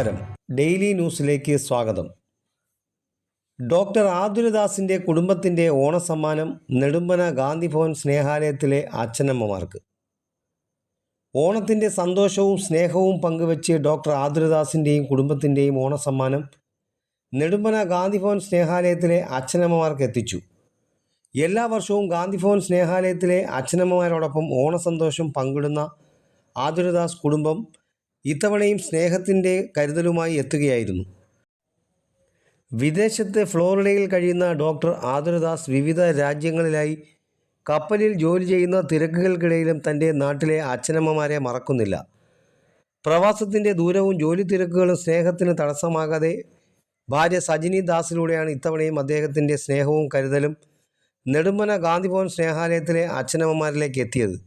നമസ്കാരം. ഡെയിലി ന്യൂസിലേക്ക് സ്വാഗതം. ഡോക്ടർ ആതുരദാസിൻ്റെ കുടുംബത്തിൻ്റെ ഓണസമ്മാനം നെടുമ്പന ഗാന്ധിഭവൻ സ്നേഹാലയത്തിലെ അച്ഛനമ്മമാർക്ക്. ഓണത്തിൻ്റെ സന്തോഷവും സ്നേഹവും പങ്കുവെച്ച് ഡോക്ടർ ആതുരദാസിൻ്റെയും കുടുംബത്തിൻ്റെയും ഓണസമ്മാനം നെടുമ്പന ഗാന്ധിഭവൻ സ്നേഹാലയത്തിലെ അച്ഛനമ്മമാർക്ക് എത്തിച്ചു. എല്ലാ വർഷവും ഗാന്ധിഭവൻ സ്നേഹാലയത്തിലെ അച്ഛനമ്മമാരോടൊപ്പം ഓണസന്തോഷം പങ്കിടുന്ന ആതുരദാസ് കുടുംബം ഇത്തവണയും സ്നേഹത്തിൻ്റെ കരുതലുമായി എത്തുകയായിരുന്നു. വിദേശത്ത് ഫ്ലോറിഡയിൽ കഴിയുന്ന ഡോക്ടർ ആതുരദാസ് വിവിധ രാജ്യങ്ങളിലായി കപ്പലിൽ ജോലി ചെയ്യുന്ന തിരക്കുകൾക്കിടയിലും തൻ്റെ നാട്ടിലെ അച്ഛനമ്മമാരെ മറക്കുന്നില്ല. പ്രവാസത്തിൻ്റെ ദൂരവും ജോലി തിരക്കുകളും സ്നേഹത്തിന് തടസ്സമാകാതെ ഭാര്യ സജിനി ദാസിലൂടെയാണ് ഇത്തവണയും അദ്ദേഹത്തിൻ്റെ സ്നേഹവും കരുതലും നെടുമ്പന ഗാന്ധിഭവൻ സ്നേഹാലയത്തിലെ അച്ഛനമ്മമാരിലേക്ക് എത്തിയത്.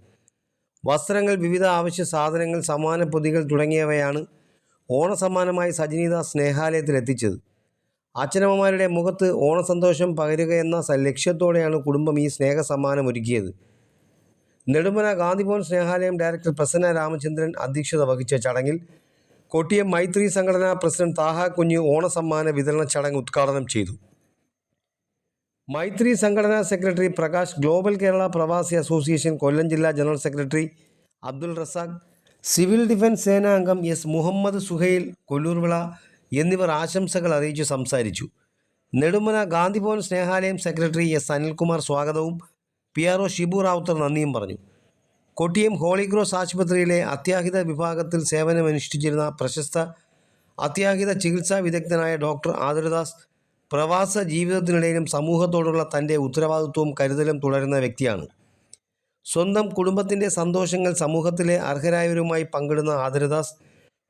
വസ്ത്രങ്ങൾ, വിവിധ ആവശ്യ സാധനങ്ങൾ, സമ്മാന പൊതികൾ തുടങ്ങിയവയാണ് ഓണസമ്മാനമായി സജിനിദാസ് സ്നേഹാലയത്തിൽ എത്തിച്ചത്. അച്ഛനമ്മമാരുടെ മുഖത്ത് ഓണസന്തോഷം പകരുകയെന്ന ലക്ഷ്യത്തോടെയാണ് കുടുംബം ഈ സ്നേഹസമ്മാനം ഒരുക്കിയത്. നെടുമ്പന ഗാന്ധിഭവൻ സ്നേഹാലയം ഡയറക്ടർ പ്രസന്ന രാമചന്ദ്രൻ അധ്യക്ഷത വഹിച്ച ചടങ്ങിൽ കൊട്ടിയം മൈത്രി സംഘടനാ പ്രസിഡന്റ് താഹ കുഞ്ഞ് ഓണസമ്മാന വിതരണ ചടങ്ങ് ഉദ്ഘാടനം ചെയ്തു. മൈത്രി സംഘടനാ സെക്രട്ടറി പ്രകാശ്, ഗ്ലോബൽ കേരള പ്രവാസി അസോസിയേഷൻ കൊല്ലം ജില്ലാ general secretary Abdul Razak, civil defence സേനാ അംഗം എസ് മുഹമ്മദ് സുഹൈൽ കൊല്ലൂർവിള എന്നിവർ ആശംസകൾ അറിയിച്ചു സംസാരിച്ചു. നെടുമ്പന ഗാന്ധിഭവൻ സ്നേഹാലയം സെക്രട്ടറി എസ് അനിൽകുമാർ സ്വാഗതവും PRO ഷിബു റാവുത്തർ നന്ദിയും പറഞ്ഞു. കൊട്ടിയം ഹോളി ക്രോസ് ആശുപത്രിയിലെ അത്യാഹിത വിഭാഗത്തിൽ സേവനമനുഷ്ഠിച്ചിരുന്ന പ്രശസ്ത അത്യാഹിത ചികിത്സാ വിദഗ്ധനായ ഡോക്ടർ ആതുരദാസ് പ്രവാസ ജീവിതത്തിനിടയിലും സമൂഹത്തോടുള്ള തൻ്റെ ഉത്തരവാദിത്വവും കരുതലും തുടരുന്ന വ്യക്തിയാണ്. സ്വന്തം കുടുംബത്തിൻ്റെ സന്തോഷങ്ങൾ സമൂഹത്തിലെ അർഹരായവരുമായി പങ്കിടുന്ന ആതുരദാസ്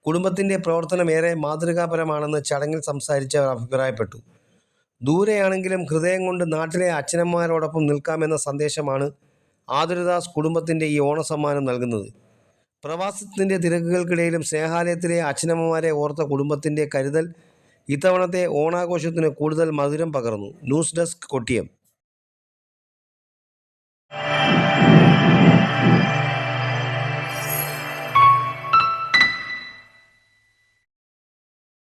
കുടുംബത്തിൻ്റെ പ്രവർത്തനം ഏറെ മാതൃകാപരമാണെന്ന് ചടങ്ങിൽ സംസാരിച്ചവർ അഭിപ്രായപ്പെട്ടു. ദൂരെയാണെങ്കിലും ഹൃദയം കൊണ്ട് നാട്ടിലെ അച്ഛനമ്മമാരോടൊപ്പം നിൽക്കാമെന്ന സന്ദേശമാണ് ആതുരദാസ് കുടുംബത്തിൻ്റെ ഈ ഓണസമ്മാനം നൽകുന്നത്. പ്രവാസത്തിൻ്റെ തിരക്കുകൾക്കിടയിലും സ്നേഹാലയത്തിലെ അച്ഛനമ്മമാരെ ഓർത്ത കുടുംബത്തിൻ്റെ കരുതൽ ഇത്തവണത്തെ ഓണാഘോഷത്തിന് കൂടുതൽ മധുരം പകർന്നു. News desk, Kottiyam.